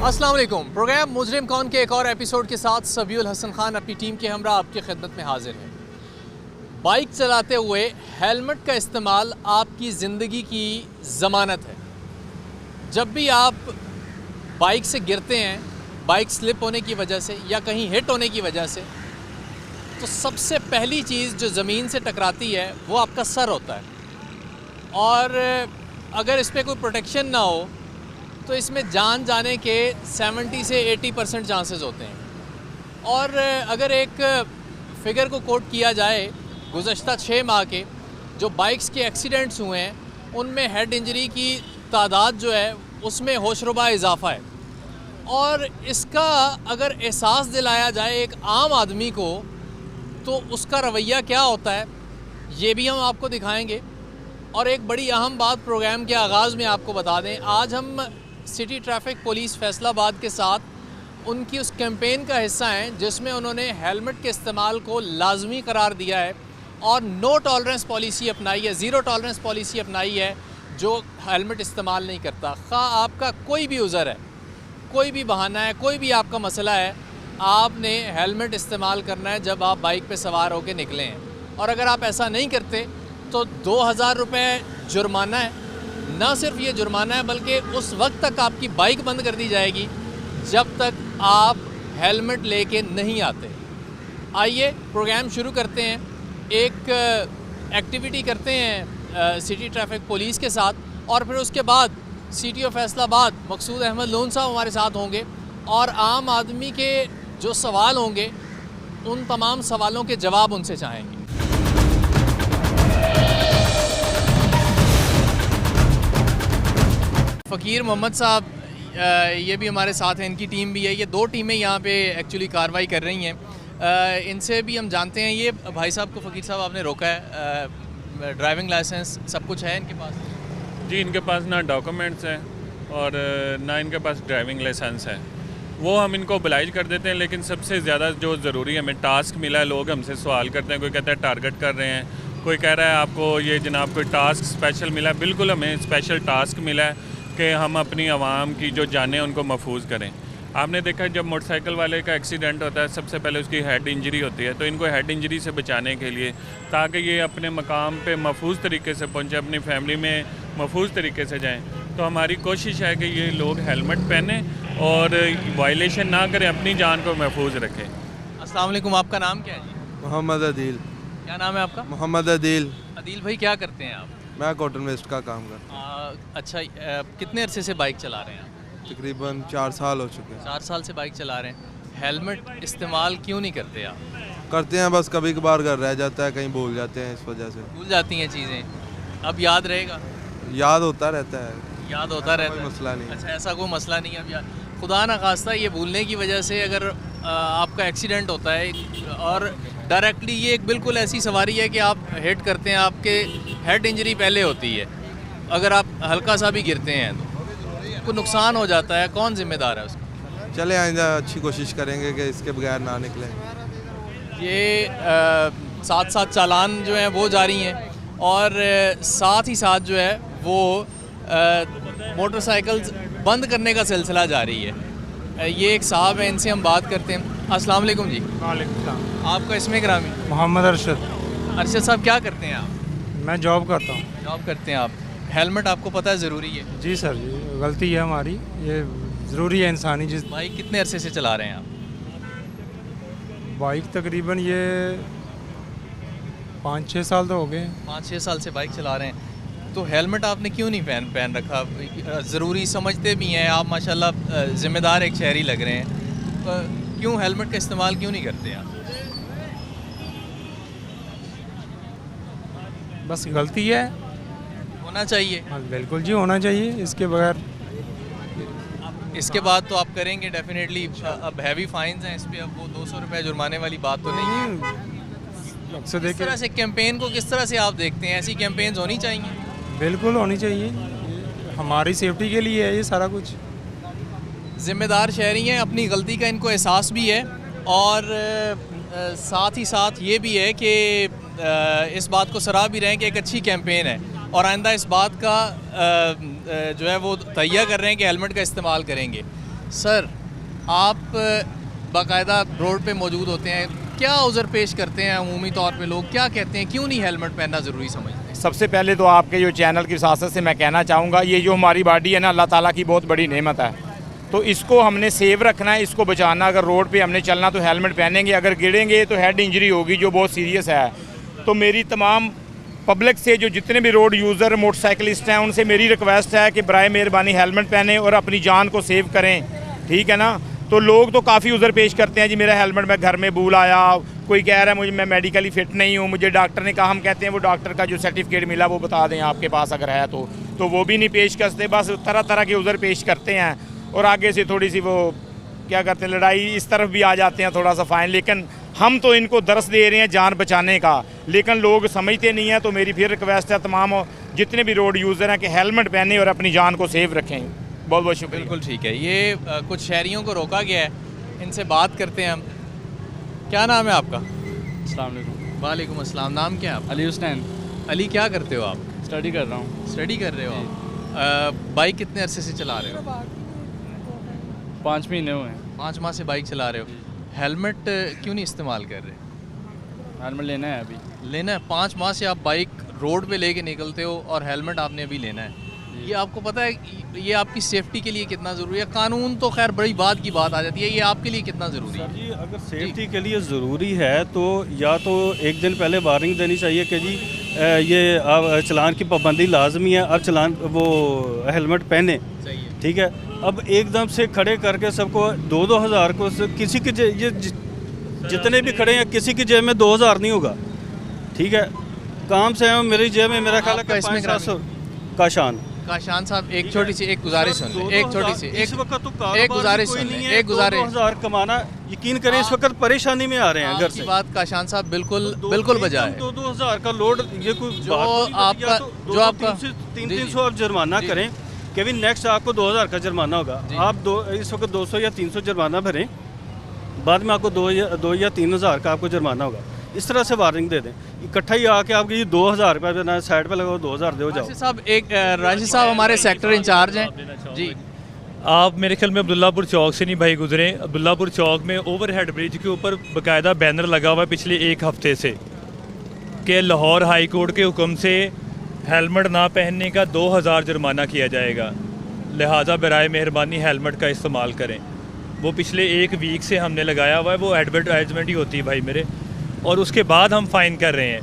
अस्सलाम वालेकुम। प्रोग्राम मुजरिम कौन के एक और एपिसोड के साथ सबीउल हसन खान अपनी टीम के हमरा आपकी खिदमत में हाजिर है। बाइक चलाते हुए हेलमेट का इस्तेमाल आपकी ज़िंदगी की ज़मानत है। जब भी आप बाइक से गिरते हैं, बाइक स्लिप होने की वजह से या कहीं हिट होने की वजह से, तो सबसे पहली चीज़ जो ज़मीन से टकराती है वो आपका सर होता है। और अगर इस पर कोई प्रोटेक्शन ना हो तो इसमें जान जाने के 70 से 80% चांसेस होते हैं। और अगर एक फ़िगर को कोट किया जाए, गुज़श्ता 6 माह के जो बाइक्स के एक्सीडेंट्स हुए हैं उनमें हेड इंजरी की तादाद जो है उसमें होशरुबा इजाफ़ा है। और इसका अगर एहसास दिलाया जाए एक आम आदमी को तो उसका रवैया क्या होता है ये भी हम आपको दिखाएंगे। और एक बड़ी अहम बात प्रोग्राम के आगाज़ में आपको बता दें, आज हम सिटी ट्रैफिक पुलिस फैसलाबाद के साथ उनकी उस कैंपेन का हिस्सा हैं जिसमें उन्होंने हेलमेट के इस्तेमाल को लाजमी करार दिया है और नो टॉलरेंस पॉलिसी अपनाई है, ज़ीरो टॉलरेंस पॉलिसी अपनाई है जो हेलमेट इस्तेमाल नहीं करता। खा आपका कोई भी उज़र है, कोई भी बहाना है, कोई भी आपका मसला है, आपने हेलमेट इस्तेमाल करना है जब आप बाइक पे सवार होकर निकले हैं। और अगर आप ऐसा नहीं करते तो 2000 रुपये जुर्माना है। ना सिर्फ ये जुर्माना है बल्कि उस वक्त तक आपकी बाइक बंद कर दी जाएगी जब तक आप हेलमेट लेके नहीं आते। आइए प्रोग्राम शुरू करते हैं। एक एक्टिविटी करते हैं सिटी ट्रैफिक पुलिस के साथ और फिर उसके बाद सिटी ऑफ फैसलाबाद मकसूद अहमद लोन साहब हमारे साथ होंगे और आम आदमी के जो सवाल होंगे उन तमाम सवालों के जवाब उनसे चाहेंगे। फ़कीर मोहम्मद साहब ये भी हमारे साथ हैं, इनकी टीम भी है। ये 2 टीमें यहाँ पे एक्चुअली कार्रवाई कर रही हैं। इनसे भी हम जानते हैं, ये भाई साहब को फ़कीर साहब आपने रोका है, ड्राइविंग लाइसेंस सब कुछ है इनके पास? जी, इनके पास ना डॉक्यूमेंट्स हैं और ना इनके पास ड्राइविंग लाइसेंस है। वो हम इनको ओबलाइज कर देते हैं, लेकिन सबसे ज़्यादा जो ज़रूरी है, हमें टास्क मिला है, लोग हमसे सवाल करते हैं, कोई कहता है टारगेट कर रहे हैं, कोई कह रहा है आपको ये जनाब कोई टास्क स्पेशल मिला है। बिल्कुल हमें स्पेशल टास्क मिला है कि हम अपनी आवाम की जो जानें उनको महफूज करें। आपने देखा जब मोटरसाइकिल वाले का एक्सीडेंट होता है सबसे पहले उसकी हेड इंजरी होती है, तो इनको हेड इंजरी से बचाने के लिए ताकि ये अपने मकाम पे महफूज तरीके से पहुँचे, अपनी फैमिली में महफूज तरीके से जाएं, तो हमारी कोशिश है कि ये लोग हेलमेट पहने और वायलेशन ना करें, अपनी जान को महफूज रखें। अस्सलाम वालेकुम, आपका नाम क्या है जी? मोहम्मद अदील। क्या नाम है आपका? मोहम्मद अदील। अदील भाई, क्या करते हैं आप? मैं कॉटन वेस्ट का काम करता अच्छा, कितने अरसे से बाइक चला रहे हैं आप? हूँ, तकरीबन 4 साल हो चुके हैं। 4 साल से बाइक चला रहे हैं। हेलमेट इस्तेमाल क्यों नहीं करते आप? करते हैं, बस कभी कभार घर रह जाता है, कहीं भूल जाते हैं, इस वजह से। भूल जाती हैं चीज़ें, अब याद रहेगा? याद होता रहता है, याद होता रहता कोई है, मसला नहीं। अच्छा ऐसा कोई मसला नहीं है। अब यार खुदा ना खास्ता ये भूलने की वजह से अगर आपका एक्सीडेंट होता है और डायरेक्टली ये एक बिल्कुल ऐसी सवारी है कि आप हिट करते हैं, आपके हेड इंजरी पहले होती है, अगर आप हल्का सा भी गिरते हैं तो कोई नुकसान हो जाता है, कौन जिम्मेदार है उसका? चले आइंदा अच्छी कोशिश करेंगे कि इसके बगैर ना निकले। ये साथ साथ चालान जो हैं वो जारी हैं और साथ ही साथ जो है वो मोटरसाइकिल्स बंद करने का सिलसिला जारी है। ये एक साहब हैं, इनसे हम बात करते हैं। अस्सलाम वालेकुम जी। वालेकुम सलाम। आपका इसमें ग्रामी? मोहम्मद अरशद। अरशद साहब, क्या करते हैं आप? मैं जॉब करता हूँ। जॉब करते हैं आप। हेलमेट आपको पता है ज़रूरी है? जी सर जी, गलती है हमारी, ये ज़रूरी है इंसानी जिस बाइक कितने अरसे से चला रहे हैं आप? बाइक तकरीबन ये 5-6 साल तो हो गए। 5-6 साल से बाइक चला रहे हैं, तो हेलमेट आपने क्यों नहीं पहन रखा? ज़रूरी समझते भी हैं आप, माशाल्लाह ज़िम्मेदार एक शहरी लग रहे हैं, तो क्यों हेलमेट का इस्तेमाल क्यों नहीं करते आप? बस गलती है, होना चाहिए। हाँ बिल्कुल जी, होना चाहिए, इसके बगैर। इसके बाद तो आप करेंगे डेफिनेटली। अब हैवी फाइन्स हैं इस पर, अब वो 200 रुपये जुर्माने वाली बात तो नहीं है। अक्सर इस तरह से कैंपेन को किस तरह से आप देखते हैं? ऐसी कैंपेन्स होनी चाहिए? बिल्कुल होनी चाहिए, ये हमारी सेफ्टी के लिए है ये सारा कुछ। ज़िम्मेदार शहरी हैं, अपनी गलती का इनको एहसास भी है और साथ ही साथ ये भी है कि इस बात को सराह भी रहे हैं कि एक अच्छी कैंपेन है और आइंदा इस बात का जो है वो तैयार कर रहे हैं कि हेलमेट का इस्तेमाल करेंगे। सर, आप बाकायदा रोड पे मौजूद होते हैं, क्या उज़र पेश करते हैं अमूमी तौर पे लोग क्या कहते हैं, क्यों नहीं हेलमेट पहनना ज़रूरी समझते हैं? सबसे पहले तो आपके जो चैनल की विसासत से मैं कहना चाहूँगा, ये जो हमारी बॉडी है ना, अल्लाह ताला की बहुत बड़ी नेमत है, तो इसको हमने सेव रखना है, इसको बचाना। अगर रोड पे हमने चलना तो हेलमेट पहनेंगे, अगर गिरेंगे तो हेड इंजरी होगी जो बहुत सीरियस है। तो मेरी तमाम पब्लिक से, जो जितने भी रोड यूज़र मोटरसाइकिलिस्ट हैं, उनसे मेरी रिक्वेस्ट है कि बराए मेहरबानी हेलमेट पहने और अपनी जान को सेव करें, ठीक है ना। तो लोग तो काफ़ी उज़र पेश करते हैं, जी मेरा हेलमेट मैं घर में भूल आया, कोई कह रहा है मुझे मैं मेडिकली फ़िट नहीं हूँ, मुझे डॉक्टर ने कहा, हम कहते हैं वो डॉक्टर का जो सर्टिफिकेट मिला वो बता दें आपके पास अगर है तो वो भी नहीं पेश करते, बस तरह तरह के उज़र पेश करते हैं और आगे से थोड़ी सी वो क्या करते हैं, लड़ाई इस तरफ भी आ जाते हैं, थोड़ा सा फ़ाइन। लेकिन हम तो इनको दर्स दे रहे हैं जान बचाने का, लेकिन लोग समझते नहीं हैं। तो मेरी फिर रिक्वेस्ट है तमाम जितने भी रोड यूज़र हैं कि हेलमेट पहने और अपनी जान को सेव रखें। बहुत बहुत शुक्रिया। बिल्कुल ठीक है। ये कुछ शहरियों को रोका गया है, इनसे बात करते हैं हम। क्या नाम है आपका? अस्सलाम वालेकुम। वालेकुम अस्सलाम। नाम क्या है आपका? अली हुसैन। अली, क्या करते हो आप? स्टडी कर रहा हूँ। स्टडी कर रहे हो आप? बाइक कितने अरसे से चला रहे हो? 5 महीने हुए हैं। 5 माह से बाइक चला रहे हो। हेलमेट क्यों नहीं इस्तेमाल कर रहे? हेलमेट लेना है अभी। लेना है? 5 माह से आप बाइक रोड पे लेके निकलते हो और हेलमेट आपने अभी लेना है। ये आपको पता है ये आपकी सेफ्टी के लिए कितना ज़रूरी है? कानून तो खैर बड़ी बात की बात आ जाती है, ये आपके लिए कितना ज़रूरी है? सर जी, अगर सेफ्टी के लिए ज़रूरी है तो या तो एक दिन पहले वार्निंग देनी चाहिए कि जी ये अब चलान की पाबंदी लाजमी है, अब चलान वो हेलमेट पहने, ठीक है। अब एकदम से खड़े करके सबको 2-2 हज़ार को किसी की ये जितने भी खड़े हैं किसी की जेब में 2,000 नहीं होगा, ठीक है। काम से है, मेरी जेब में मेरा ख्याल है कि 500-700 काशान साहब, एक छोटी सी एक गुजारिश सुन ले, एक छोटी सी इस वक्त तो एक गुजारिश सुन ले, एक गुजारिश। 2,000 कमाना, यकीन करें इस वक्त परेशानी में आ रहे हैं घर से। बात काशान साहब बिल्कुल बजा है। 2,000 का लोड, ये कोई जो आपका 300 आप जुर्माना करें कि भी नेक्स्ट आपको 2,000 का जुर्माना होगा। आप इस वक्त 200 या 300 जुर्माना भरें, बाद में आपको 2 या 3,000 का आपको जुर्माना होगा। इस तरह से वार्निंग दे दें, इकट्ठा ही आके आपके ये 2,000 रुपये ना साइड पे लगाओ, 2,000 दो जाओ। राशिद साहब हमारे सेक्टर इंचार्ज हैं जी। आप मेरे ख्याल में अब्दुल्लापुर चौक से नहीं भाई गुजरे। अब्दुल्लापुर चौक में ओवरहेड ब्रिज के ऊपर बाकायदा बैनर लगा हुआ है पिछले 1 हफ्ते से कि लाहौर हाई कोर्ट के हुक्म से हेलमेट ना पहनने का 2,000 जुर्माना किया जाएगा, लिहाजा बराए मेहरबानी हेलमेट का इस्तेमाल करें। वो पिछले 1 वीक से हमने लगाया हुआ है, वो एडवर्टाइजमेंट ही होती है भाई मेरे, और उसके बाद हम फ़ाइन कर रहे हैं,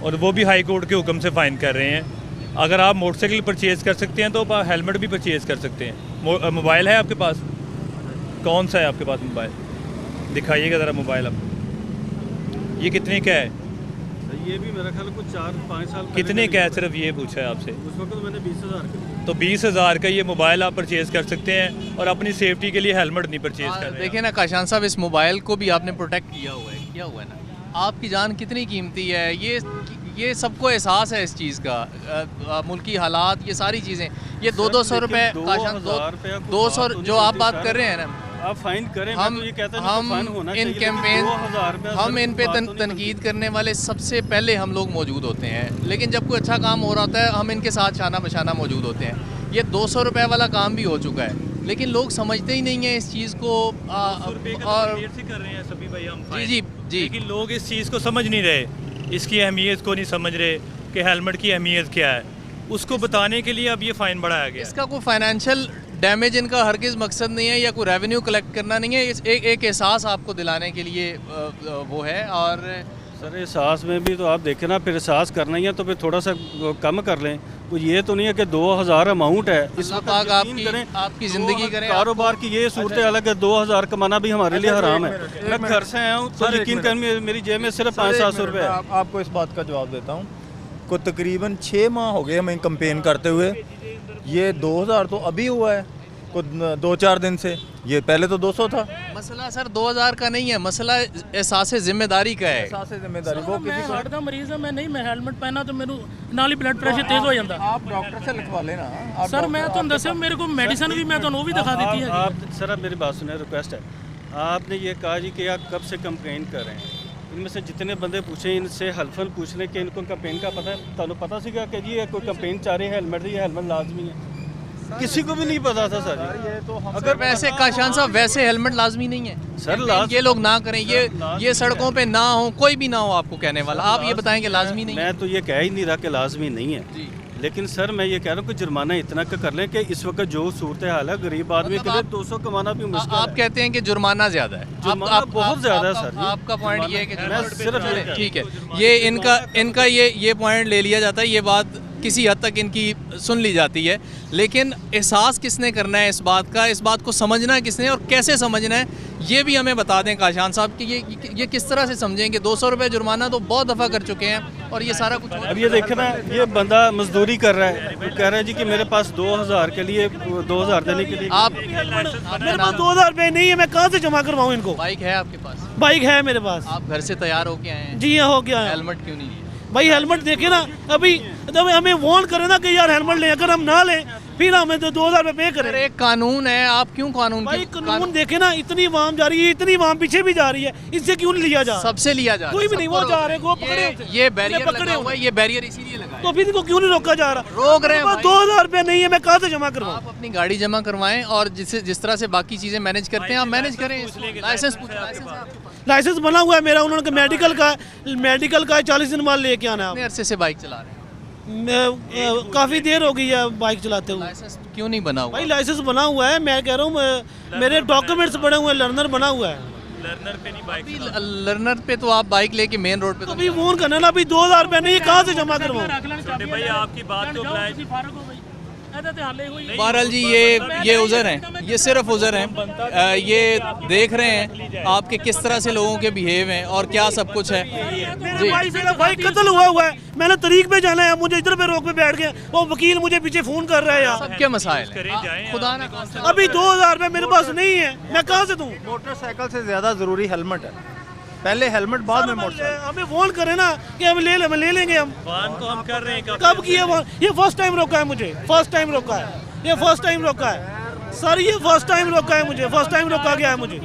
और वो भी हाई कोर्ट के हुक्म से फ़ाइन कर रहे हैं। अगर आप मोटरसाइकिल परचेज़ कर सकते हैं तो आप हेलमेट भी परचेज़ कर सकते हैं। मोबाइल है आपके पास? कौन सा है आपके पास मोबाइल? दिखाइएगा ज़रा मोबाइल आप। ये कितने का है? ये भी मेरा ख्याल कुछ 4-5 साल कितने का है? सिर्फ ये पूछा है आपसे। उस वक्त मैंने 20,000 का। तो 20,000 का ये मोबाइल आप परचेज़ कर सकते हैं और अपनी सेफ्टी के लिए हेलमेट नहीं परचेज़ कर रहे। देखिए ना काशान साहब, इस मोबाइल को भी आपने प्रोटेक्ट किया हुआ है ना। आपकी जान कितनी कीमती है, ये सबको एहसास है इस चीज़ का। मुल्की हालात, ये सारी चीज़ें, ये 200 रुपये, 200 जो आप बात कर रहे हैं ना, आप फाइन करें। हम ये कहता है हम फाइन होना इन चाहिए, कैंपेन 2,000 हम इन पे तनकीद करने वाले सबसे पहले हम लोग मौजूद होते हैं, लेकिन जब कोई अच्छा काम हो रहा होता है हम इनके साथ शाना बशाना मौजूद होते हैं। ये 200 रुपये वाला काम भी हो चुका है, लेकिन लोग समझते ही नहीं हैं इस चीज़ को। और कर रहे हैं सभी भाई हम जी, लेकिन लोग इस चीज़ को समझ नहीं रहे, इसकी अहमियत को नहीं समझ रहे कि हेलमेट की अहमियत क्या है। उसको बताने के लिए अब ये फ़ाइन बढ़ाया गया। इसका कोई फाइनेंशियल डैमेज इनका हरगिज़ मकसद नहीं है, या कोई रेवेन्यू कलेक्ट करना नहीं है, एक एहसास आपको दिलाने के लिए वो है। और सर एहसास में भी तो आप देखें ना, फिर एहसास करना ही है तो फिर थोड़ा सा कम कर लें। तो ये तो नहीं है कि 2,000 अमाउंट है, इस वक्त आपकी ज़िंदगी करें। कारोबार की ये सूरत अलग है, 2,000 कमाना भी हमारे लिए हराम है। मैं घर से आया हूँ तो यकीन कर मेरी जेब में सिर्फ 500-700 रुपये है। आपको इस बात का जवाब देता हूँ, को तकरीबन 6 माह हो गए हमें कंपेन करते हुए। ये 2,000 तो अभी हुआ है, को 2-4 दिन से, ये पहले तो 200 था। मसला सर 2,000 का नहीं है, मसला एहसास जिम्मेदारी का है। एहसास जिम्मेदारी वो मैं हार्ट का मरीज है, मैं नहीं, मैं हेलमेट पहना तो मेरे नाल ही ब्लड प्रेशर तेज हो जाता। आप डॉक्टर से लिखवा लेना। सर मैं तो दसे मेरे को मेडिसिन भी मैं तो वो भी दिखा देती है। आप सर आप मेरी बात सुने, रिक्वेस्ट है। आपने ये कहा जी कि आप कब से कंप्लेन कर रहे हैं, इनमें से जितने बंदे पूछे इनसे हल्फन पूछ लें कि इनको कंपेन का पता है। तो पता सीगा कि जी कोई कंपेन चाह रही है हेलमेट दी, हेलमेट लाजमी है। किसी को भी नहीं पता था सर। ये तो अगर वैसे काशान साहब वैसे हेलमेट लाजमी नहीं है सर, ये लोग ना करें, ये सड़कों पे ना हो, कोई भी ना हो आपको कहने वाला, आप ये बताएं कि लाजमी नहीं है। मैं तो ये कह ही नहीं रहा कि लाजमी नहीं है, लेकिन सर मैं ये कह रहा हूँ कि जुर्माना इतना का कर लें कि इस वक्त जो सूरत हाल है गरीब आदमी के लिए 200 कमाना भी मुश्किल है। आप कहते हैं कि जुर्माना ज्यादा है, जुर्माना बहुत ज्यादा है सर। आपका पॉइंट ये है कि मैं सिर्फ ठीक है, ये इनका ये पॉइंट ले लिया जाता है, ये बात किसी हद तक इनकी सुन ली जाती है, लेकिन एहसास किसने करना है इस बात को समझना किसने और कैसे समझना है, ये भी हमें बता दें काशान साहब कि ये किस तरह से समझेंगे। 200 रुपये जुर्माना तो बहुत दफ़ा कर चुके हैं और ये सारा कुछ अब ये देखना, ये बंदा मजदूरी कर रहा है, कह रहा है जी कि मेरे पास 2000 के लिए 2000 देने के लिए आप मेरे पास 2000 रुपये नहीं है, मैं कहाँ से जमा करवाऊँ इनको? बाइक है आपके पास? बाइक है मेरे पास। आप घर से तैयार होके आए हैं? जी हाँ, हो गया है। हेलमेट क्यों नहीं लिया? भाई हेलमेट देखे ना, अभी जब हमें वार्न करे ना कि यार हेलमेट लें, अगर हम ना लें फिर हमें तो 2000 रुपये पे करें। एक कानून है, आप क्यों कानून भाई कानून देखे ना, इतनी वाम जा रही है, इतनी वाम पीछे भी जा रही है, इससे क्यों नहीं लिया जा? सबसे लिया जा, कोई भी नहीं, वो जा रहे हैं, वो पकड़े, ये बैरियर लगा हुआ है, ये बैरियर इसीलिए लगा है। तो फिर इनको क्यों नहीं रोका जा रहा? रोक रहे हैं। 2000 रुपये नहीं है, मैं कहाँ से जमा करवाऊँ? आप अपनी गाड़ी जमा करवाएं और जिस तरह से बाकी चीजें मैनेज करते हैं आप मैनेज करें। लाइसेंस बना हुआ है मेरा, उन्होंने मेडिकल का 40 दिन बाद लेके आना है। कितने अरसे से बाइक चला रहे हैं? काफ़ी देर हो गई है बाइक चलाते हुए। लाइसेंस क्यों नहीं बना हुआ? भाई लाइसेंस बना हुआ है, मैं कह रहा हूँ मेरे डॉक्यूमेंट्स बने हुए हैं, लर्नर बना हुआ है। लर्नर पे नहीं बाइक, लर्नर पे तो आप बाइक लेके मेन रोड पे तो अभी फोन करना ना, अभी 2000 रुपये नहीं है, कहाँ से जमा करवाऊँ? भाई आपकी बात को बहरहाल जी ये उज़र हैं, ये सिर्फ उज़र हैं, ये देख रहे हैं आपके किस तरह से लोगों के बिहेव हैं और क्या सब कुछ है। मेरे भाई से भाई कत्ल हुआ है, मैंने तरीक पे जाना है, मुझे इधर पे रोक पे बैठ गया, वो वकील मुझे पीछे फोन कर रहा है यार। सबके मसाइल हैं, खुदा ना अभी 2000 रुपये मेरे पास नहीं है, मैं कहाँ से दूँ? मोटरसाइकिल से ज़्यादा ज़रूरी हेलमेट है, पहले हेलमेट बाद में मोटरसाइकिल। हमें फोन करे ना कि हम ले लेंगे, हम वाहन को हम कर रहे हैं। कब किया वो? ये फर्स्ट टाइम रोका है मुझे, फर्स्ट टाइम रोका है, ये फर्स्ट टाइम रोका है सर, ये फर्स्ट टाइम रोका है मुझे, फर्स्ट टाइम रोका गया है मुझे।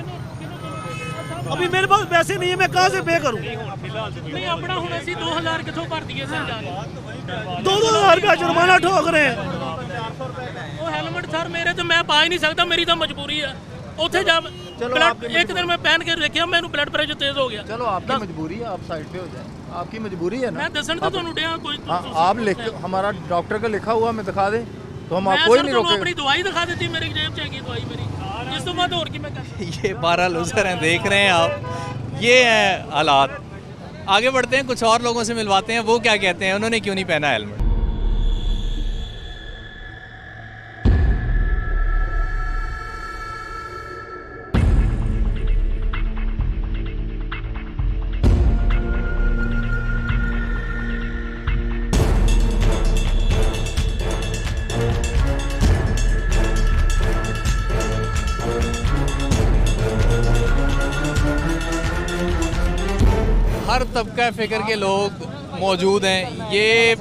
अभी मेरे पास पैसे नहीं है, मैं कहाँ से पे करूँ? नहीं अपना होना सी 2000 किथों भर दिए सर, 2000 रुपया जुर्माना ठोक रहे हैं। वो हेलमेट सर मेरे तो मैं पा ही नहीं सकता, मेरी तो मजबूरी है। उठे जब एक दिन मैं पहन के देखिया, मेरे ब्लड प्रेशर तेज हो गया। चलो आपकी मजबूरी है, आप साइड पे हो जाए, आपकी मजबूरी है ना। मैं दसन तो ਤੁਹਾਨੂੰ ਡਿਆ ਕੋਈ। आप लिख, हमारा डॉक्टर का लिखा हुआ हमें दिखा दें तो हम आपको ही नहीं रोकेंगे। अपनी दवाई दिखा देती, मेरी जेब में दवाई मेरी, इस तो बाद और की मैं कर। ये 12 लूजर हैं, देख रहे हैं आप, ये है हालात। आगे बढ़ते हैं, कुछ और लोगों से मिलवाते हैं, वो क्या कहते हैं, उन्होंने क्यों नहीं पहना हेलमेट। हर तबका फ़िक्र के लोग मौजूद हैं। ये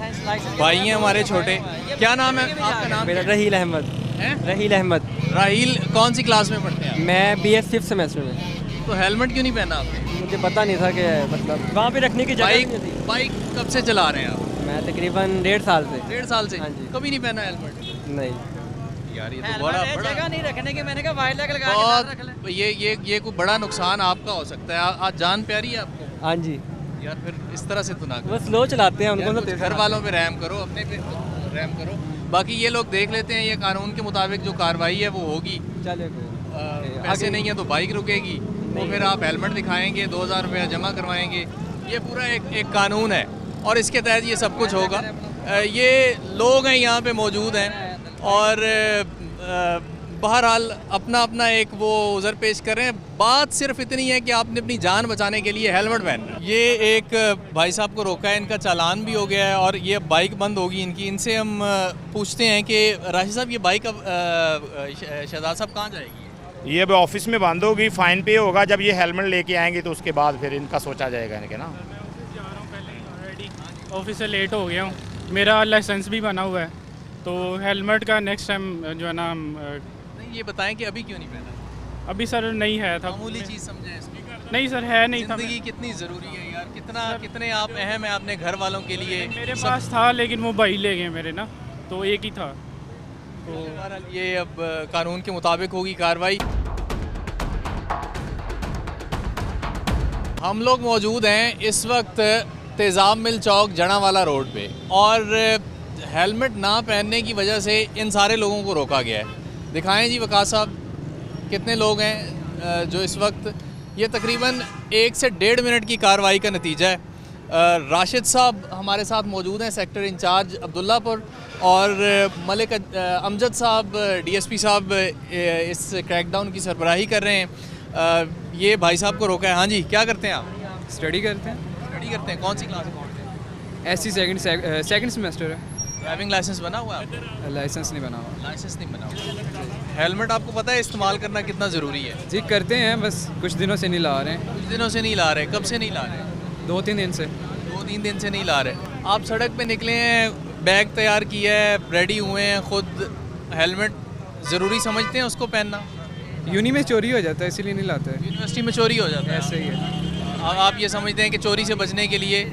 भाई हैं हमारे छोटे, क्या नाम है आपका? नाम मेरा रहील अहमद है। रहील अहमद। राहील कौन सी क्लास में पढ़ते हैं? मैं BS 5th सेमेस्टर में। तो हेलमेट क्यों नहीं पहना आपने? मुझे पता नहीं था कि मतलब वहाँ पे रखने की जगह नहीं थी। बाइक कब से चला रहे हैं आप? मैं तकरीबन 1.5 साल से। 1.5 साल से? हाँ जी। कभी नहीं पहना हेलमेट? नहीं यार, ये तो बड़ा जगह नहीं रखने की, मैंने कहा वाइल्ड लगा के रख ले। बहुत ये कोई बड़ा नुकसान आपका हो सकता है। आज जान प्यारी है आपको? हाँ जी। यार फिर इस तरह से तो ना वो स्लो चलाते हैं, उनको कुछ घर वालों पे रहम करो, अपने पे रहम करो। बाकी ये लोग देख लेते हैं, ये कानून के मुताबिक जो कार्रवाई है वो होगी। चले पैसे नहीं है तो बाइक रुकेगी, तो फिर आप हेलमेट दिखाएंगे, 2000 रुपया जमा करवाएंगे। ये पूरा एक कानून है और इसके तहत ये सब कुछ होगा। ये लोग हैं यहाँ पे मौजूद हैं और बहरहाल अपना अपना एक वो उज़र पेश कर रहे हैं। बात सिर्फ इतनी है कि आपने अपनी जान बचाने के लिए हेलमेट पहनना। ये एक भाई साहब को रोका है, इनका चालान भी हो गया है और ये बाइक बंद होगी इनकी। इनसे हम पूछते हैं कि राशिद साहब, ये बाइक अब शहजाद साहब कहाँ जाएगी? ये अब ऑफिस में बंद होगी, फ़ाइन पे होगा। जब ये हेलमेट लेके आएंगे तो उसके बाद फिर इनका सोचा जाएगा इनके ना। ऑफिस से लेट हो गया हूँ, मेरा लाइसेंस भी बना हुआ है, तो हेलमेट का नेक्स्ट टाइम जो है ना। ये बताएं कि अभी क्यों नहीं पहना? अभी सर नहीं है था, मामूली चीज़ समझे इसको। नहीं सर है नहीं था। ज़िंदगी कितनी ज़रूरी है यार, कितने आप अहम है अपने घर वालों के लिए। मेरे पास था लेकिन वो भाई ले गए मेरे ना, तो एक ही था। बहरहाल ये अब कानून के मुताबिक होगी कार्रवाई। हम लोग मौजूद हैं इस वक्त तेज़ाब मिल चौक जड़ावाला रोड पे और हेलमेट ना पहनने की वजह से इन सारे लोगों को रोका गया है। दिखाएं जी वकास साहब कितने लोग हैं जो इस वक्त, ये तकरीबन 1 से 1.5 मिनट की कार्रवाई का नतीजा है। राशिद साहब हमारे साथ मौजूद हैं, सेक्टर इंचार्ज अब्दुल्लापुर, और मलिक अमजद साहब DSP साहब इस क्रैकडाउन की सरबराही कर रहे हैं। ये भाई साहब को रोका है। हाँ जी, क्या करते हैं आप? स्टडी करते हैं। स्टडी करते हैं, कौन सी क्लास में पढ़ते हैं? SC सेकंड सेमेस्टर है। ड्राइविंग लाइसेंस बना हुआ है आपका? लाइसेंस नहीं बना हुआ। लाइसेंस नहीं बना हुआ। हेलमेट आपको पता है इस्तेमाल करना कितना ज़रूरी है? जी करते हैं, बस कुछ दिनों से नहीं ला रहे हैं। कुछ दिनों से नहीं ला रहे? कब से नहीं ला रहे? 2-3 दिन से। 2-3 दिन से नहीं ला रहे। आप सड़क पे निकले हैं, बैग तैयार किया है, रेडी हुए हैं, खुद हेलमेट ज़रूरी समझते हैं उसको पहनना? यूनी में चोरी हो जाता है इसीलिए नहीं लाते हैं। यूनिवर्सिटी में चोरी हो जाता है? ऐसे ही है। आप ये समझते हैं कि चोरी से बचने के लिए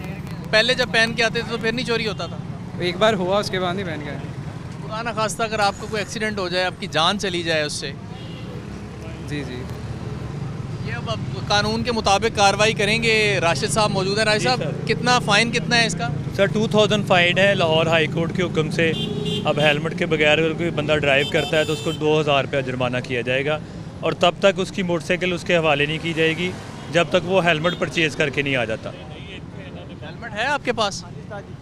पहले जब पहन के आते थे तो फिर नहीं चोरी होता था? एक बार हुआ, उसके बाद नहीं पहन गए। खुदा ना खास्ता अगर आपको कोई एक्सीडेंट हो जाए, आपकी जान चली जाए उससे। जी जी, ये अब कानून के मुताबिक कार्रवाई करेंगे। राशिद साहब मौजूद है। राशिद साहब, कितना फ़ाइन कितना है इसका? सर 2000 फ़ाइन है लाहौर हाई कोर्ट के हुक्म से। अब हेलमेट के बगैर अगर कोई बंदा ड्राइव करता है तो उसको 2000 रुपया जुर्माना किया जाएगा, और तब तक उसकी मोटरसाइकिल उसके हवाले नहीं की जाएगी जब तक वो हेलमेट परचेज़ करके नहीं आ जाता। हेलमेट है आपके पास?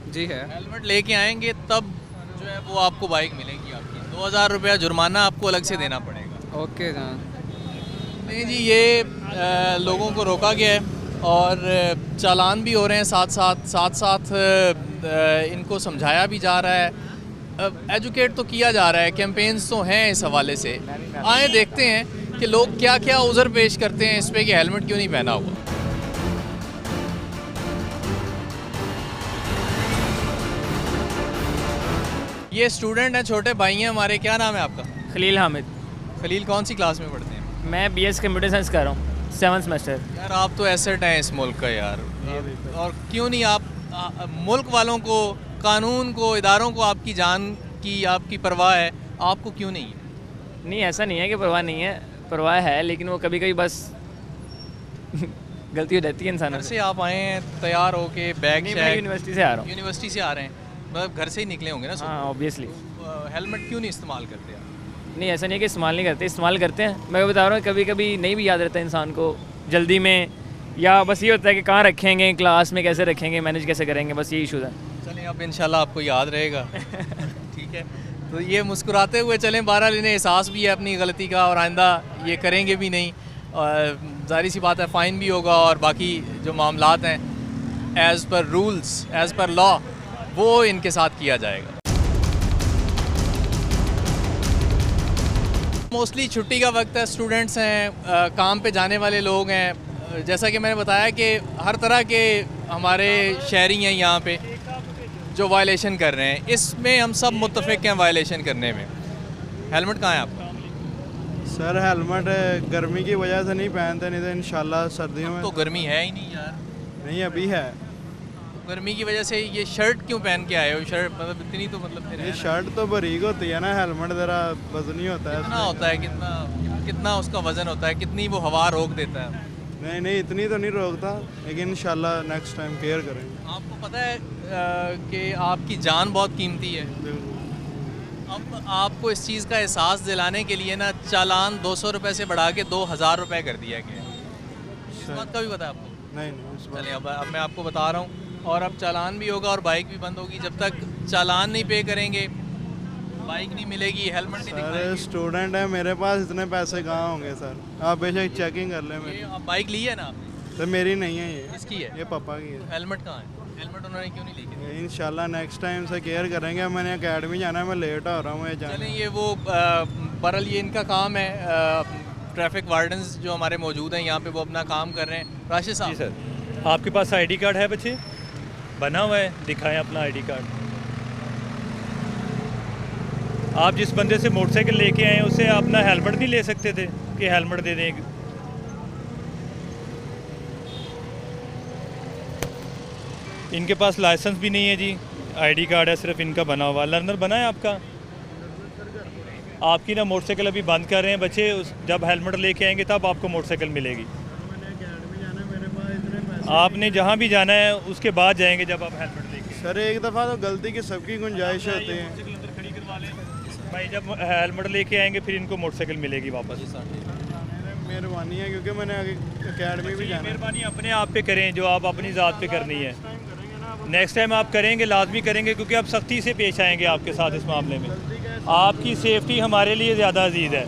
जी है। हेलमेट लेके आएंगे तब जो है वो आपको बाइक मिलेगी आपकी। 2000 रुपया जुर्माना आपको अलग से देना पड़ेगा। ओके जान। नहीं जी, ये लोगों को रोका गया है और चालान भी हो रहे हैं, साथ साथ इनको समझाया भी जा रहा है, एजुकेट तो किया जा रहा है। कैंपेन्स तो हैं इस हवाले से। आए देखते हैं कि लोग क्या क्या उज़र पेश करते हैं इस पे कि हेलमेट क्यों नहीं पहना हुआ। ये स्टूडेंट हैं, छोटे भाई हैं हमारे। क्या नाम है आपका? खलील हामिद। खलील कौन सी क्लास में पढ़ते हैं? मैं BS कंप्यूटर साइंस कर रहा हूँ, 7th सेमेस्टर। यार आप तो एसेट हैं इस मुल्क का यार, और क्यों नहीं आप मुल्क वालों को, कानून को, इदारों को आपकी जान की आपकी परवाह है, आपको क्यों नहीं है? नहीं, ऐसा नहीं है कि परवाह नहीं है, परवाह है, लेकिन वो कभी कभी बस गलती हो जाती है इंसान से। आप आए हैं तैयार हो के, बैग मैं यूनिवर्सिटी से आ रहा हूँ। यूनिवर्सिटी से आ रहे हैं, मतलब घर से ही निकले होंगे ना? हाँ ऑब्वियसली। हेलमेट क्यों नहीं इस्तेमाल करते आप? नहीं, ऐसा नहीं है कि इस्तेमाल नहीं करते, इस्तेमाल करते हैं। मैं बता रहा हूँ कभी कभी नहीं भी याद रहता इंसान को जल्दी में, या बस ये होता है कि कहाँ रखेंगे, क्लास में कैसे रखेंगे, मैनेज कैसे करेंगे, बस ये इशूज़ है। चलें अब इंशाल्लाह आपको याद रहेगा। ठीक है, तो ये मुस्कुराते हुए चलें। बहरहाल इन्हें एहसास भी है अपनी गलती का और आइंदा ये करेंगे भी नहीं। और ज़ाहिर सी बात है फ़ाइन भी होगा और बाकी जो मामलात हैं as per rules, as per law, वो इनके साथ किया जाएगा। मोस्टली छुट्टी का वक्त है, स्टूडेंट्स हैं, काम पे जाने वाले लोग हैं। जैसा कि मैंने बताया कि हर तरह के हमारे शहरी हैं यहाँ पे जो वायलेशन कर रहे हैं, इसमें हम सब मुत्तफ़िक हैं वायलेशन करने में। हेलमेट कहाँ है आपका? सर हेलमेट गर्मी की वजह से नहीं पहनते, नहीं तो इंशाल्लाह सर्दियों में तो गर्मी है ही नहीं यार। नहीं अभी है। गर्मी की वजह से ये शर्ट क्यों पहन के आए हो? शर्ट मतलब इतनी तो मतलब फिर ये शर्ट तो बारीक होती है ना, हेलमेट ज़रा वजनी होता है। कितना होता है, कितना उसका वज़न होता है, कितनी वो हवा रोक देता है? नहीं इतनी तो नहीं रोकता, लेकिन इंशाल्लाह नेक्स्ट टाइम केयर करेंगे। आपको पता है कि आपकी जान बहुत कीमती है। अब आपको इस चीज़ का एहसास दिलाने के लिए ना चालान 200 रुपये से बढ़ा के 2000 रुपये कर दिया गया। इस बात का भी पता है आपको? नहीं। चलिए अब मैं आपको बता रहा हूँ, और अब चालान भी होगा और बाइक भी बंद होगी। जब तक चालान नहीं पे करेंगे बाइक नहीं मिलेगी, हेलमेट नहीं दिखाएंगे। सर स्टूडेंट है, मेरे पास इतने पैसे कहाँ होंगे सर? आप बेशक चेकिंग कर लें। मेरी बाइक ली है ना आपने? सर मेरी नहीं है ये। किसकी है? ये पापा की है। तो हेलमेट कहाँ है? हेलमेट उन्होंने क्यों नहीं लेके? इंशाल्लाह नेक्स्ट टाइम से केयर करेंगे। मैंने एकेडमी जाना है, मैं लेट हो रहा हूँ। चलें, ये वो बहरहाल ये इनका काम है। ट्रैफिक वार्डन्स जो हमारे मौजूद हैं यहाँ पे, वो अपना काम कर रहे हैं। राशिद साहब, जी सर, आपके पास ID कार्ड है बच्चे? बना हुआ है, दिखाएं अपना ID कार्ड। आप जिस बंदे से मोटरसाइकिल लेके आए उससे अपना हेलमेट नहीं ले सकते थे कि हेलमेट दे दें? इनके पास लाइसेंस भी नहीं है जी, ID कार्ड है सिर्फ इनका बना हुआ। लर्नर बना है आपका? आपकी ना मोटरसाइकिल अभी बंद कर रहे हैं बच्चे, जब हेलमेट लेके आएंगे तब आपको मोटरसाइकिल मिलेगी। आपने जहाँ भी जाना है उसके बाद जाएंगे जब आप हेलमेट लेके। सर एक दफ़ा तो गलती की सबकी गुंजाइश होती है भाई, जब हेलमेट लेके आएंगे फिर इनको मोटरसाइकिल मिलेगी वापस। मेहरबानी है क्योंकि मैंने अकेडमी भी जाना है। मेहरबानी अपने आप पे करें जो आप अपनी ज़ात पे करनी है। नेक्स्ट टाइम आप करेंगे, लाजमी करेंगे, क्योंकि आप सख्ती से पेश आएंगे आपके साथ इस मामले में। आपकी सेफ्टी हमारे लिए ज़्यादा अजीज़ है।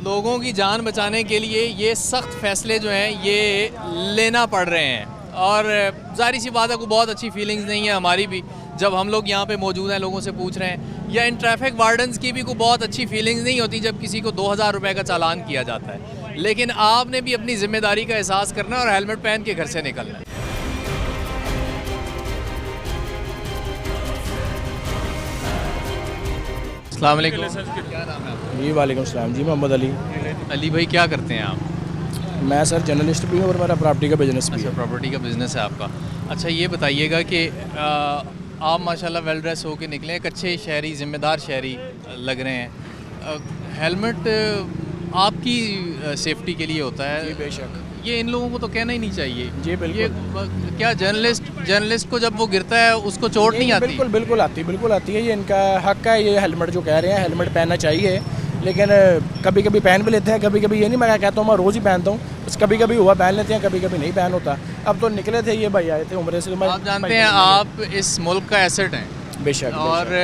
लोगों की जान बचाने के लिए ये सख्त फैसले जो हैं ये लेना पड़ रहे हैं, और ज़ाहिर सी बात है को बहुत अच्छी फीलिंग्स नहीं है हमारी भी जब हम लोग यहाँ पे मौजूद हैं, लोगों से पूछ रहे हैं, या इन ट्रैफिक वार्डन्स की भी कोई बहुत अच्छी फीलिंग्स नहीं होती जब किसी को 2000 रुपये का चालान किया जाता है। लेकिन आपने भी अपनी ज़िम्मेदारी का एहसास करना और हेलमेट पहन के घर से निकलना है। अस्सलाम वालेकुम, क्या नाम है आपका? जी वालेकुम सलाम जी, मोहम्मद अली। अली भाई क्या करते हैं आप? मैं सर जर्नलिस्ट भी हूँ और मेरा प्रॉपर्टी का बिजनेस भी अच्छा, है। प्रॉपर्टी का बिज़नेस है आपका। अच्छा ये बताइएगा कि आप माशाल्लाह वेल ड्रेस होके निकले, एक अच्छे शहरी, ज़िम्मेदार शहरी लग रहे हैं। हेलमेट आपकी सेफ्टी के लिए होता है। जी बेशक। ये इन लोगों को तो कहना ही नहीं चाहिए। जी बिल्कुल। ये क्या जर्नलिस्ट को जब वो गिरता है उसको चोट नहीं आती? बिल्कुल बिल्कुल आती है, ये इनका हक है। ये हेलमेट जो कह रहे हैं हेलमेट पहनना चाहिए, लेकिन कभी कभी पहन भी लेते हैं, कभी कभी ये नहीं मैं कहता हूँ मैं रोज़ ही पहनता हूँ, बस कभी कभी हुआ पहन लेते हैं, कभी कभी नहीं पहन होता। अब तो निकले थे ये भाई आए थे उम्र से। आप जानते हैं आप इस मुल्क का एसेट हैं। बेशक। और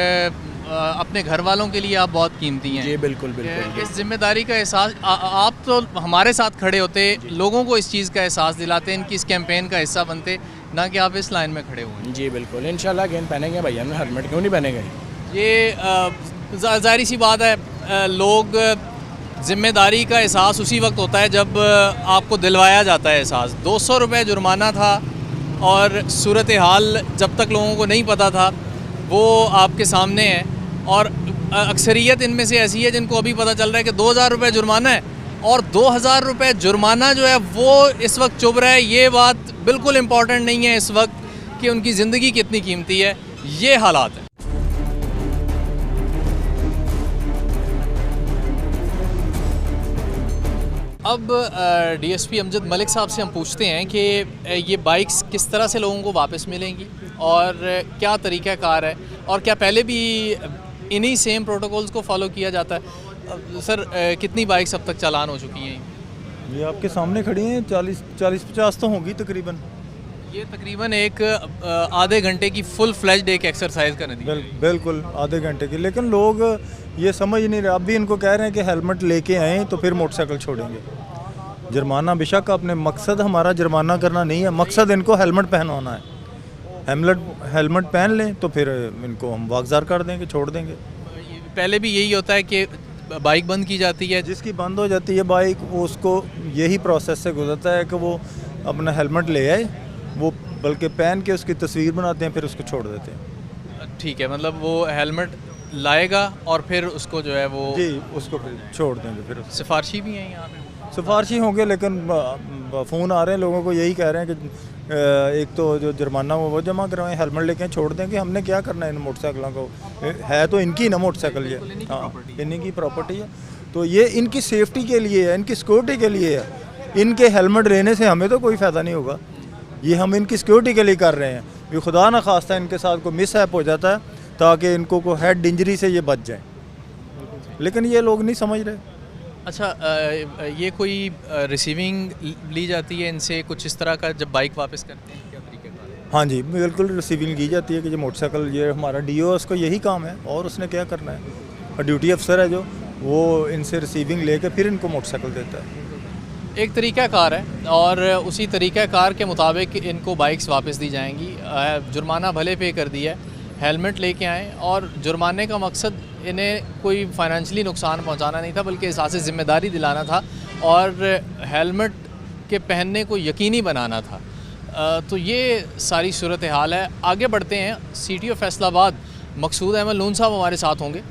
अपने घर वालों के लिए आप बहुत कीमती हैं। जी बिल्कुल बिल्कुल। इस जिम्मेदारी का एहसास आप तो हमारे साथ खड़े होते, लोगों को इस चीज़ का एहसास दिलाते, इनकी इस कैंपेन का हिस्सा बनते, ना कि आप इस लाइन में खड़े हुए। जी बिल्कुल, इंशाल्लाह अगेन पहनेंगे भैया, हम हेलमेट क्यों नहीं पहनेंगे। ये ज़ाहिर सी बात है, लोग ज़िम्मेदारी का एहसास उसी वक्त होता है जब आपको दिलवाया जाता है एहसास। 200 रुपये जुर्माना था और सूरत हाल जब तक लोगों को नहीं पता था वो आपके सामने है, और अक्सरियत इनमें से ऐसी है जिनको अभी पता चल रहा है कि 2000 रुपये जुर्माना है, और 2000 रुपये जुर्माना जो है वो इस वक्त चुभ रहा है। ये बात बिल्कुल इम्पॉर्टेंट नहीं है इस वक्त कि उनकी ज़िंदगी कितनी कीमती है, ये हालात है। अब डीएसपी अमजद मलिक साहब से हम पूछते हैं कि ये बाइक्स किस तरह से लोगों को वापस मिलेंगी और क्या तरीक़ाकार है, और क्या पहले भी इन्हीं सेम प्रोटोकॉल्स को फॉलो किया जाता है। सर कितनी बाइक्स अब तक चालान हो चुकी हैं? ये आपके सामने खड़ी हैं, 40-50 तो होंगी तकरीबन। ये तकरीबन एक आधे घंटे की फुल फ्लैज्ड एक एक्सरसाइज का नतीजा है। बिल्कुल आधे घंटे की, लेकिन लोग ये समझ नहीं रहे। अब भी इनको कह रहे हैं कि हेलमेट लेके आएँ तो फिर मोटरसाइकिल छोड़ेंगे। जुर्माना बेशक अपने मकसद हमारा जुर्माना करना नहीं है, मकसद इनको हेलमेट पहनवाना है। हेलमेट पहन लें तो फिर इनको हम वागजार कर देंगे, छोड़ देंगे। पहले भी यही होता है कि बाइक बंद की जाती है, जिसकी बंद हो जाती है बाइक वो उसको यही प्रोसेस से गुजरता है कि वो अपना हेलमेट ले आए, वो बल्कि पहन के उसकी तस्वीर बनाते हैं, फिर उसको छोड़ देते हैं। ठीक है, मतलब वो हेलमेट लाएगा और फिर उसको जो है वो जी उसको फिर छोड़ देंगे। फिर सिफारशी भी हैं यहाँ पे? सिफारशी होंगे, लेकिन फ़ोन आ रहे हैं लोगों को यही कह रहे हैं कि एक तो जो जुर्माना वो जमा करवाएं, हेलमेट लेके छोड़ देंगे। हमने क्या करना है इन मोटरसाइकिलों को, है तो इनकी ना मोटरसाइकिल, ये हाँ इन्हीं की प्रॉपर्टी है, तो ये इनकी सेफ्टी के लिए है, इनकी सिक्योरिटी के लिए है। इनके हेलमेट लेने से हमें तो कोई फ़ायदा नहीं होगा, ये हम इनकी सिक्योरिटी के लिए कर रहे हैं। ये खुदा न खास्ता इनके साथ कोई मिसहैप हो जाता है ताकि इनको को हेड इंजरी से ये बच जाए, लेकिन ये लोग नहीं समझ रहे। अच्छा ये कोई रिसीविंग ली जाती है इनसे कुछ इस तरह का जब बाइक वापस करते हैं, क्या तरीके का? हाँ जी बिल्कुल रिसीविंग की जाती है कि ये मोटरसाइकिल, ये हमारा डीओ उसको यही काम है और उसने क्या करना है, और ड्यूटी अफसर है जो वो इनसे रिसीविंग लेके फिर इनको मोटरसाइकिल देता है। एक तरीक़ाकार है और उसी तरीक़ाकार के मुताबिक इनको बाइक्स वापस दी जाएंगी। जुर्माना भले पे कर दिया है, हेलमेट लेके आएँ, और जुर्माने का मकसद इन्हें कोई फाइनेंशियली नुकसान पहुंचाना नहीं था बल्कि एहसास ज़िम्मेदारी दिलाना था और हेलमेट के पहनने को यकीनी बनाना था। तो ये सारी सूरत हाल है। आगे बढ़ते हैं, सिटी ऑफ फैसलाबाद मकसूद अहमद लून साहब हमारे साथ होंगे,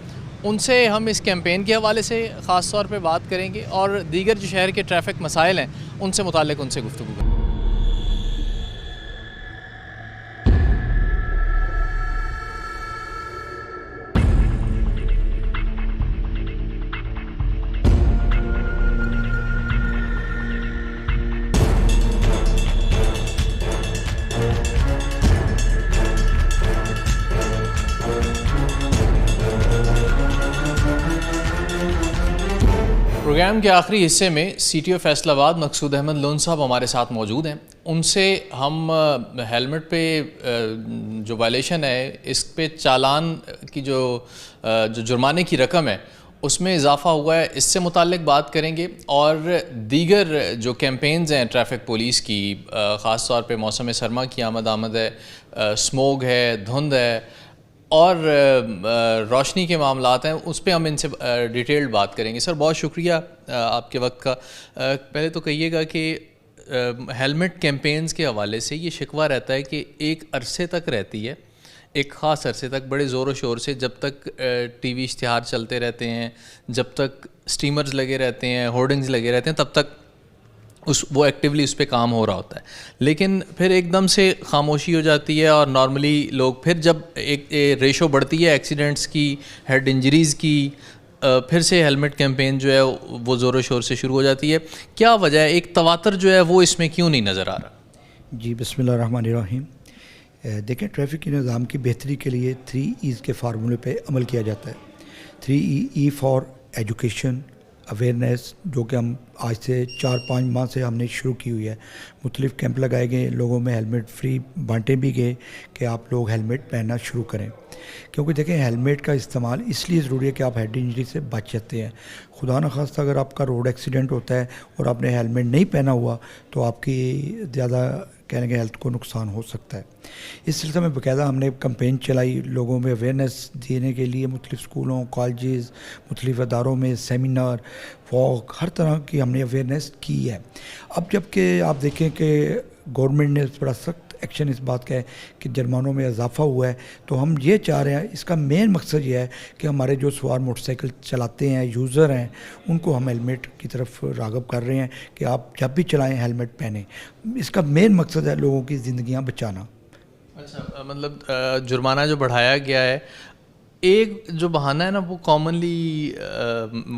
उनसे हम इस कैंपेन के हवाले से ख़ास तौर पे बात करेंगे और दीगर जो शहर के ट्रैफिक मसाइल हैं उनसे मुताल्लिक़ उनसे गुफ्तगू करेंगे। प्रोग्राम के आखिरी हिस्से में CTO फैसलाबाद मकसूद अहमद लोन साहब हमारे साथ मौजूद हैं। उनसे हम हेलमेट पे जो वायलेशन है इस पे चालान की जो जुर्माने की रकम है उसमें इजाफ़ा हुआ है, इससे मुताल्लिक बात करेंगे। और दीगर जो कैंपेन्स हैं ट्रैफिक पुलिस की, ख़ास तौर पे मौसम सरमा की आमद है, स्मोग है, धुंध है और रोशनी के मामलात हैं, उस पर हम इनसे डिटेल्ड बात करेंगे। सर बहुत शुक्रिया आपके वक्त का। पहले तो कहिएगा कि हेलमेट कैंपेन्स के हवाले से ये शिकवा रहता है कि एक अरसे तक रहती है, एक ख़ास अरसे तक बड़े ज़ोर शोर से, जब तक TV इश्तिहार चलते रहते हैं, जब तक स्टीमर्स लगे रहते हैं, होर्डिंग्स लगे रहते हैं, तब तक वो एक्टिवली उस पर काम हो रहा होता है। लेकिन फिर एकदम से खामोशी हो जाती है और नॉर्मली लोग फिर जब एक रेशो बढ़ती है एक्सीडेंट्स की, हेड इंजरीज़ की, फिर से हेलमेट कैंपेन जो है वो ज़ोर शोर से शुरू हो जाती है। क्या वजह है, एक तवातर जो है वो इसमें क्यों नहीं नज़र आ रहा? जी बिस्मिल्लाहिर्रहमानिर्रहीम। देखें, ट्रैफिक के निज़ाम की बेहतरी के लिए 3 E's के फार्मूले पे अमल किया जाता है। 3 E फॉर एजुकेशन, अवेयरनेस, जो कि हम आज से 4-5 माह से हमने शुरू की हुई है। मुख्तलिफ़ कैंप लगाए गए, लोगों में हेलमेट फ्री बांटे भी गए कि आप लोग हेलमेट पहनना शुरू करें, क्योंकि देखें हेलमेट का इस्तेमाल इसलिए ज़रूरी है कि आप हेड इंजरी से बच जाते हैं। खुदा न खास्ता अगर आपका रोड एक्सीडेंट होता है और आपने हेलमेट नहीं पहना हुआ तो आपकी ज़्यादा कहने के हेल्थ को नुकसान हो सकता है। इस सिलसिले में बाकायदा हमने कैंपेन चलाई, लोगों में अवेयरनेस देने के लिए मुख्तलिफ़ स्कूलों, कॉलेजेस, मुख्तलिफ़ अदारों में सेमिनार, वॉक, हर तरह की हमने अवेयरनेस की है। अब जबकि आप देखें कि गवर्नमेंट ने बड़ा सख्त एक्शन इस बात का है कि जुर्मानों में इजाफा हुआ है, तो हम ये चाह रहे हैं, इसका मेन मकसद ये है कि हमारे जो सवार मोटरसाइकिल चलाते हैं, यूज़र हैं, उनको हम हेलमेट की तरफ राग़िब कर रहे हैं कि आप जब भी चलाएं हेलमेट पहनें। इसका मेन मकसद है लोगों की ज़िंदगियाँ बचाना। अच्छा, मतलब जुर्माना जो बढ़ाया गया है, एक जो बहाना है ना वो कॉमनली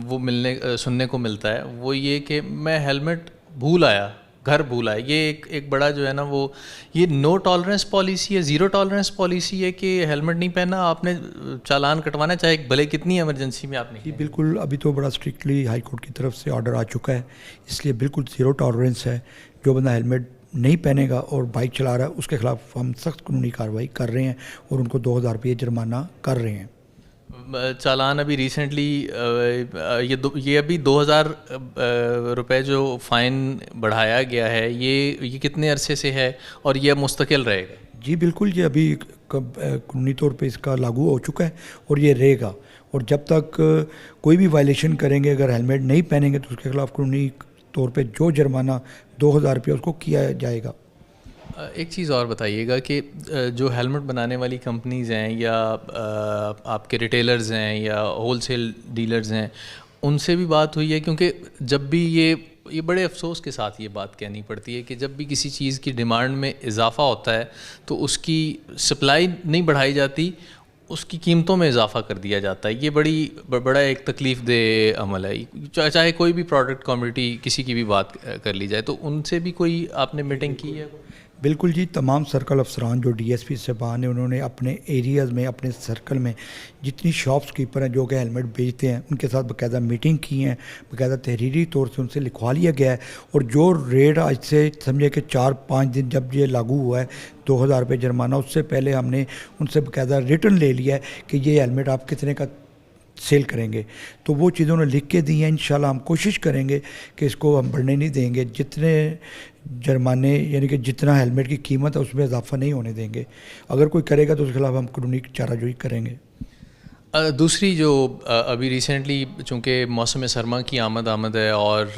वो सुनने को मिलता है, वो ये कि मैं हेलमेट भूल आया, घर भूल आया। ये एक बड़ा जो है ना वो ये नो टॉलरेंस पॉलिसी है, ज़ीरो टॉलरेंस पॉलिसी है कि हेलमेट नहीं पहना आपने चालान कटवाना, चाहे भले कितनी इमरजेंसी में आपने। जी बिल्कुल, अभी तो बड़ा स्ट्रिक्टली हाई कोर्ट की तरफ से ऑर्डर आ चुका है, इसलिए बिल्कुल ज़ीरो टॉलरेंस है। जो बंदा हेलमेट नहीं पहनेगा और बाइक चला रहा है उसके ख़िलाफ़ हम सख्त कानूनी कार्रवाई कर रहे हैं और उनको 2000 रुपये जुर्माना कर रहे हैं। चालान अभी रिसेंटली ये अभी 2000 रुपये जो फ़ाइन बढ़ाया गया है, ये कितने अरसे से है और ये मुस्तकिल रहेगा? जी बिल्कुल, ये अभी कानूनी तौर पे इसका लागू हो चुका है और ये रहेगा। और जब तक कोई भी वायलेशन करेंगे, अगर हेलमेट नहीं पहनेंगे तो उसके खिलाफ कानूनी तौर पे जो जुर्माना 2000 रुपये उसको किया जाएगा। एक चीज़ और बताइएगा कि जो हेलमेट बनाने वाली कंपनीज़ हैं या आपके रिटेलर्स हैं या होलसेल डीलर्स हैं, उनसे भी बात हुई है? क्योंकि जब भी ये बड़े अफसोस के साथ ये बात कहनी पड़ती है कि जब भी किसी चीज़ की डिमांड में इजाफ़ा होता है तो उसकी सप्लाई नहीं बढ़ाई जाती, उसकी कीमतों में इजाफ़ा कर दिया जाता है। ये बड़ा एक तकलीफ़ दे अमल है। चाहे कोई भी प्रोडक्ट कम्युनिटी किसी की भी बात कर ली जाए, तो उनसे भी कोई आपने मीटिंग की है? बिल्कुल जी, तमाम सर्कल अफसरान जो DSP साहबान हैं, उन्होंने अपने एरियाज़ में, अपने सर्कल में जितनी शॉप्स कीपर हैं जो कि हेलमेट बेचते हैं, उनके साथ बाकायदा मीटिंग की हैं, बाकायदा तहरीरी तौर से उनसे लिखवा लिया गया है। और जो रेट आज से समझे कि 4-5 दिन जब ये लागू हुआ है 2000 रुपये जुर्माना, उससे पहले हमने उनसे बाकायदा रिटर्न ले लिया है कि ये हेलमेट आप कितने का सेल करेंगे, तो वो चीज़ें उन्होंने लिख के दी हैं। इंशाल्लाह हम कोशिश करेंगे कि इसको हम बढ़ने नहीं देंगे, जितने जुर्माने यानी कि जितना हेलमेट की कीमत है उसमें इजाफा नहीं होने देंगे। अगर कोई करेगा तो उसके खिलाफ हम कानूनी चाराजोई करेंगे। दूसरी जो अभी रिसेंटली चूँकि मौसम सरमा की आमद है और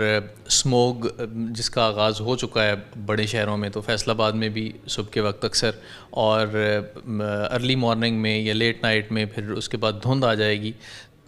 स्मोग जिसका आगाज़ हो चुका है बड़े शहरों में, तो फैसलाबाद में भी सुबह के वक्त अक्सर और अर्ली मॉर्निंग में या लेट नाइट में फिर उसके बाद धुंध आ जाएगी,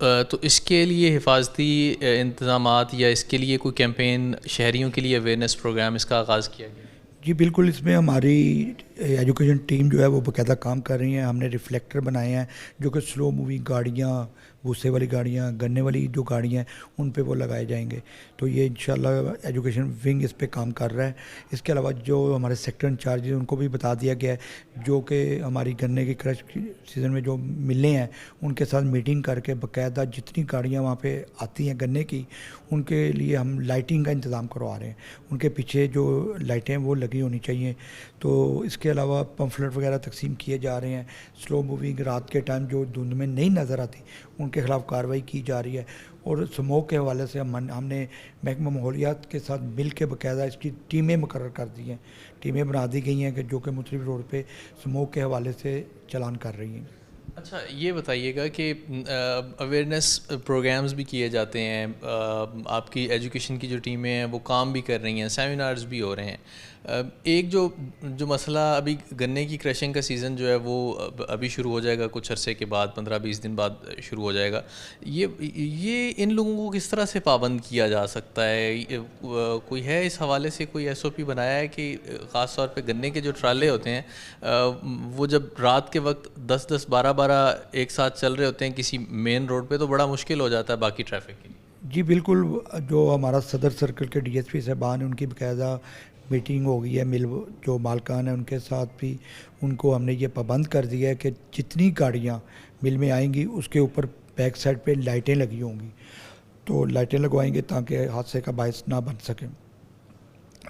तो इसके लिए हिफाजती इंतज़ामात या इसके लिए कोई कैंपेन, शहरियों के लिए अवेयरनेस प्रोग्राम इसका आगाज़ किया गया? जी बिल्कुल, इसमें हमारी एजुकेशन टीम जो है वो बाकायदा काम कर रही है। हमने रिफ्लेक्टर बनाए हैं जो कि स्लो मूविंग गाड़ियाँ, भूसे वाली गाड़ियाँ, गन्ने वाली जो गाड़ियाँ हैं उन पे वो लगाए जाएंगे। तो ये इंशाल्लाह एजुकेशन विंग इस पे काम कर रहा है। इसके अलावा जो हमारे सेक्टर इंचार्ज हैं उनको भी बता दिया गया है, जो कि हमारी गन्ने की क्रश सीज़न में जो मिले हैं उनके साथ मीटिंग करके बाकायदा जितनी गाड़ियाँ वहाँ पे आती हैं गन्ने की, उनके लिए हम लाइटिंग का इंतज़ाम करवा रहे हैं। उनके पीछे जो लाइटें वो लगी होनी चाहिए। तो इसके अलावा पम्फलेट वगैरह तकसीम किए जा रहे हैं। स्लो मूविंग रात के टाइम जो धुंध में नहीं नज़र आती उनके ख़िलाफ़ कार्रवाई की जा रही है। और स्मोक के हवाले से हमने महकमा माहौलियात के साथ मिल के बाकायदा इसकी टीमें मुकर्रर कर दी हैं, टीमें बना दी गई हैं कि जो कि मुख्तलिफ रोड पे स्मोक के हवाले से चलान कर रही हैं। अच्छा, ये बताइएगा कि अवेयरनेस प्रोग्राम्स भी किए जाते हैं, आपकी एजुकेशन की जो टीमें हैं वो काम भी कर रही हैं, सेमिनार्स भी हो रहे हैं। एक जो मसला अभी गन्ने की क्रशिंग का सीज़न जो है वो अभी शुरू हो जाएगा, कुछ अरसे के बाद 15-20 दिन बाद शुरू हो जाएगा। ये इन लोगों को किस तरह से पाबंद किया जा सकता है? कोई है इस हवाले से कोई SOP बनाया है कि ख़ास तौर पे गन्ने के जो ट्राले होते हैं वो जब रात के वक्त 10-10, 12-12 एक साथ चल रहे होते हैं किसी मेन रोड पे, तो बड़ा मुश्किल हो जाता है बाकी ट्रैफिक के लिए। जी बिल्कुल, जो हमारा सदर सर्कल के DSP साहबान हैं उनकी बाकायदा मीटिंग हो गई है, मिल जो मालकान हैं उनके साथ भी उनको हमने ये पाबंद कर दिया है कि जितनी गाड़ियाँ मिल में आएंगी उसके ऊपर बैक साइड पे लाइटें लगी होंगी, तो लाइटें लगवाएंगे ताकि हादसे का बायस ना बन सके।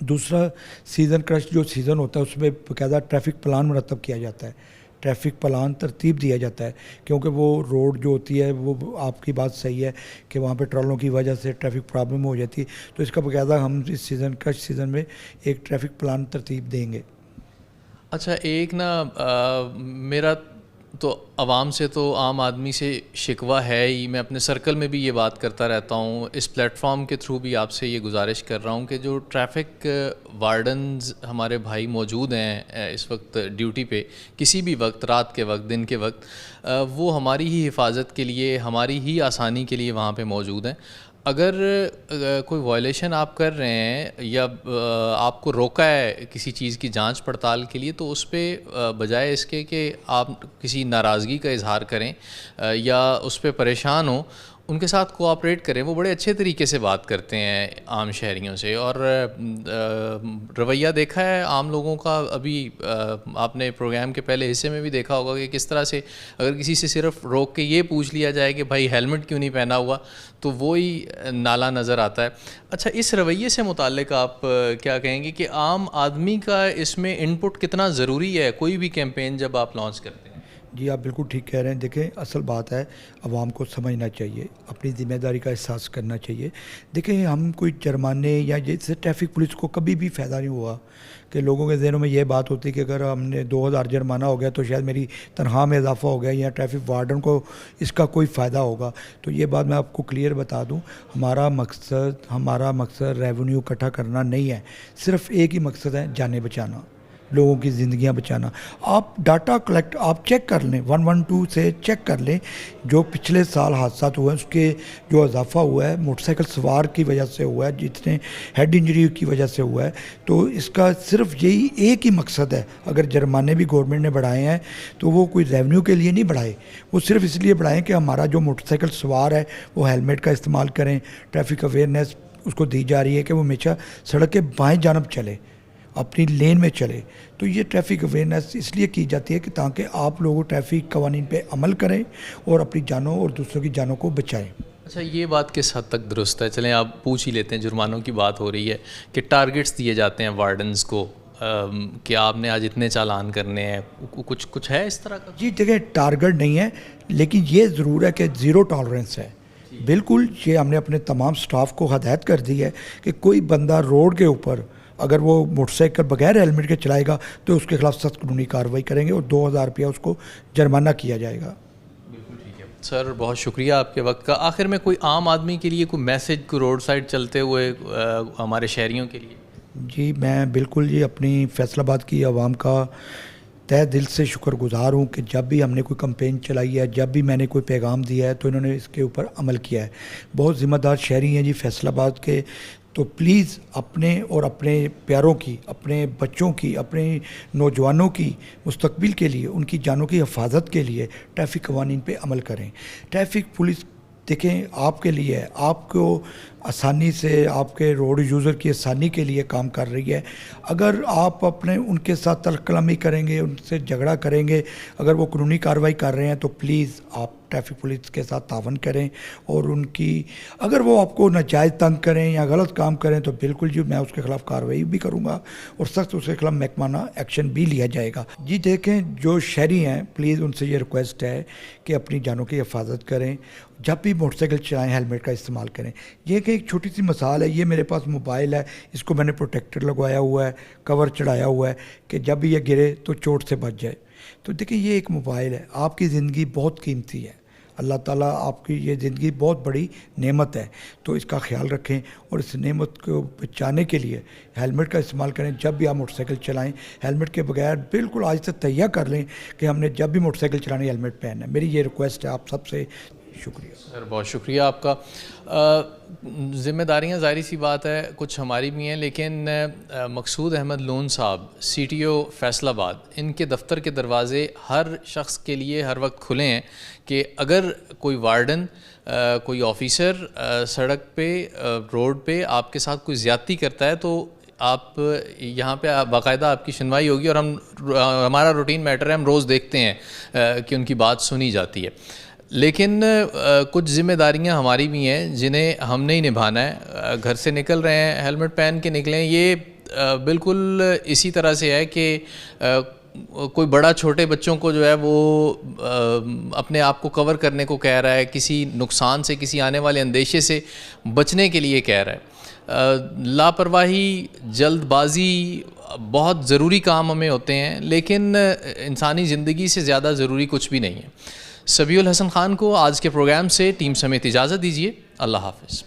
दूसरा, सीज़न क्रश जो सीज़न होता है उसमें बाकायदा ट्रैफिक प्लान मुरतब किया जाता है, ट्रैफिक प्लान तरतीब दिया जाता है, क्योंकि वो रोड जो होती है वो आपकी बात सही है कि वहाँ पे ट्रॉलों की वजह से ट्रैफिक प्रॉब्लम हो जाती है। तो इसका बाकायदा हम इस सीज़न क्रश सीज़न में एक ट्रैफिक प्लान तरतीब देंगे। अच्छा, एक ना मेरा तो आवाम से, तो आम आदमी से शिकवा है ही, मैं अपने सर्कल में भी ये बात करता रहता हूँ, इस प्लेटफॉर्म के थ्रू भी आपसे ये गुजारिश कर रहा हूँ कि जो ट्रैफिक वार्डन्स हमारे भाई मौजूद हैं इस वक्त ड्यूटी पे, किसी भी वक्त, रात के वक्त, दिन के वक्त, वो हमारी ही हिफाजत के लिए, हमारी ही आसानी के लिए वहाँ पे मौजूद हैं। अगर कोई वायलेशन आप कर रहे हैं या आपको रोका है किसी चीज़ की जांच पड़ताल के लिए, तो उस पर बजाय इसके कि आप किसी नाराज़गी का इजहार करें या उस पर परेशान हो, उनके साथ कोऑपरेट करें। वो बड़े अच्छे तरीके से बात करते हैं आम शहरियों से, और रवैया देखा है आम लोगों का। अभी आपने प्रोग्राम के पहले हिस्से में भी देखा होगा कि किस तरह से अगर किसी से सिर्फ रोक के ये पूछ लिया जाए कि भाई हेलमेट क्यों नहीं पहना हुआ, तो वो ही नाला नज़र आता है। अच्छा, इस रवैये से मुताल्लिक आप क्या कहेंगे कि आम आदमी का इसमें इनपुट कितना ज़रूरी है कोई भी कैंपेन जब आप लॉन्च करते हैं? जी, आप बिल्कुल ठीक कह रहे हैं। देखें, असल बात है आवाम को समझना चाहिए, अपनी ज़िम्मेदारी का एहसास करना चाहिए। देखें, हम कोई जुर्माने या जैसे ट्रैफिक पुलिस को कभी भी फ़ायदा नहीं हुआ कि लोगों के ज़हनों में ये बात होती कि अगर हमने 2000 जुर्माना हो गया तो शायद मेरी तनख्वाह में इजाफा हो गया या ट्रैफिक वार्डन को इसका कोई फ़ायदा होगा। तो ये बात मैं आपको क्लियर बता दूं, हमारा मकसद रेवेन्यू इकट्ठा करना नहीं है, सिर्फ एक ही मकसद है, जानें बचाना, लोगों की ज़िंदगियां बचाना। आप डाटा कलेक्ट, आप चेक कर लें, 112 से चेक कर लें जो पिछले साल हादसा हुए हैं उसके जो इजाफा हुआ है मोटरसाइकिल सवार की वजह से हुआ है, जितने हेड इंजरी की वजह से हुआ है। तो इसका सिर्फ यही एक ही मकसद है। अगर जुर्माने भी गवर्नमेंट ने बढ़ाए हैं तो वो कोई रेवेन्यू के लिए नहीं बढ़ाए, वो सिर्फ इसलिए बढ़ाएं कि हमारा जो मोटरसाइकिल सवार है वो हेलमेट का इस्तेमाल करें। ट्रैफिक अवेयरनेस उसको दी जा रही है कि वो हमेशा सड़क के बाएँ जानब चले, अपनी लेन में चले। तो ये ट्रैफिक अवेयरनेस इसलिए की जाती है कि ताकि आप लोग ट्रैफिक कवानीन पे अमल करें और अपनी जानों और दूसरों की जानों को बचाएं। अच्छा, ये बात किस हद तक दुरुस्त है? चलें आप पूछ ही लेते हैं, जुर्मानों की बात हो रही है कि टारगेट्स दिए जाते हैं वार्डन्स को कि आपने आज इतने चालान करने हैं, कुछ है इस तरह का? जी देखिए, टारगेट नहीं है, लेकिन ये ज़रूर है कि ज़ीरो टॉलरेंस है। बिल्कुल, ये हमने अपने तमाम स्टाफ को हदायत कर दी है कि कोई बंदा रोड के ऊपर अगर वो मोटरसाइकिल बगैर हेलमेट के चलाएगा तो उसके खिलाफ सख्त कानूनी कार्रवाई करेंगे और 2000 रुपया उसको जुर्माना किया जाएगा। बिल्कुल ठीक है सर, बहुत शुक्रिया आपके वक्त का। आखिर में कोई आम आदमी के लिए कोई मैसेज को रोड साइड चलते हुए हमारे शहरियों के लिए? जी, मैं बिल्कुल जी अपनी फैसलाबाद की आवाम का तहे दिल से शुक्रगुजार हूँ कि जब भी हमने कोई कैंपेन चलाई है, जब भी मैंने कोई पैगाम दिया है तो इन्होंने इसके ऊपर अमल किया है। बहुत ज़िम्मेदार शहरी हैं जी फैसलाबाद के, तो प्लीज़ अपने और अपने प्यारों की, अपने बच्चों की, अपने नौजवानों की मुस्तकबिल के लिए, उनकी जानों की हिफाजत के लिए ट्रैफ़िक कवानीन पे अमल करें। ट्रैफ़िक पुलिस देखें आपके लिए है, आपको आसानी से, आपके रोड यूज़र की आसानी के लिए काम कर रही है। अगर आप अपने उनके साथ तलकलामी करेंगे, उनसे झगड़ा करेंगे, अगर वो कानूनी कार्रवाई कर रहे हैं तो प्लीज़ आप ट्रैफिक पुलिस के साथ तावन करें। और उनकी अगर वो आपको नाजायज़ तंग करें या गलत काम करें तो बिल्कुल जी मैं उसके ख़िलाफ़ कार्रवाई भी करूँगा और सख्त उसके खिलाफ महकमाना एक्शन भी लिया जाएगा। जी देखें, जो शहरी हैं प्लीज़ उनसे ये रिक्वेस्ट है कि अपनी जानों की हिफाजत करें, जब भी मोटरसाइकिल चलाएं हेलमेट का इस्तेमाल करें। ये कि एक छोटी सी मिसाल है, ये मेरे पास मोबाइल है, इसको मैंने प्रोटेक्टर लगवाया हुआ है, कवर चढ़ाया हुआ है कि जब भी ये गिरे तो चोट से बच जाए। तो देखिए ये एक मोबाइल है, आपकी ज़िंदगी बहुत कीमती है, अल्लाह ताला आपकी ये ज़िंदगी बहुत बड़ी नेमत है, तो इसका ख्याल रखें और इस नेमत को बचाने के लिए हेलमेट का इस्तेमाल करें। जब भी आप मोटरसाइकिल चलाएं हेलमेट के बगैर बिल्कुल आज से तैयार कर लें कि हमने जब भी मोटरसाइकिल चलानी हेलमेट पहनना है। मेरी ये रिक्वेस्ट है आप सबसे। शुक्रिया सर, बहुत शुक्रिया आपका। ज़िम्मेदारियाँ ज़ाहिर सी बात है कुछ हमारी भी हैं, लेकिन मकसूद अहमद लोन साहब CTO फैसलाबाद, इनके दफ्तर के दरवाज़े हर शख्स के लिए हर वक्त खुले हैं कि अगर कोई वार्डन कोई ऑफिसर सड़क पे रोड पे आपके साथ कोई ज़्यादती करता है तो आप यहाँ पे बाकायदा आपकी सुनवाई होगी और हमारा रूटीन मैटर है, हम रोज़ देखते हैं कि उनकी बात सुनी जाती है। लेकिन कुछ ज़िम्मेदारियाँ हमारी भी हैं जिन्हें हमने ही निभाना है। घर से निकल रहे हैं हेलमेट पहन के निकलें, ये बिल्कुल इसी तरह से है कि कोई बड़ा छोटे बच्चों को जो है वो अपने आप को कवर करने को कह रहा है, किसी नुकसान से, किसी आने वाले अंदेशे से बचने के लिए कह रहा है। लापरवाही, जल्दबाजी, बहुत ज़रूरी काम हमें होते हैं, लेकिन इंसानी ज़िंदगी से ज़्यादा ज़रूरी कुछ भी नहीं है। सबीउल हसन खान को आज के प्रोग्राम से टीम समेत इजाज़त दीजिए। अल्लाह हाफ़िज़।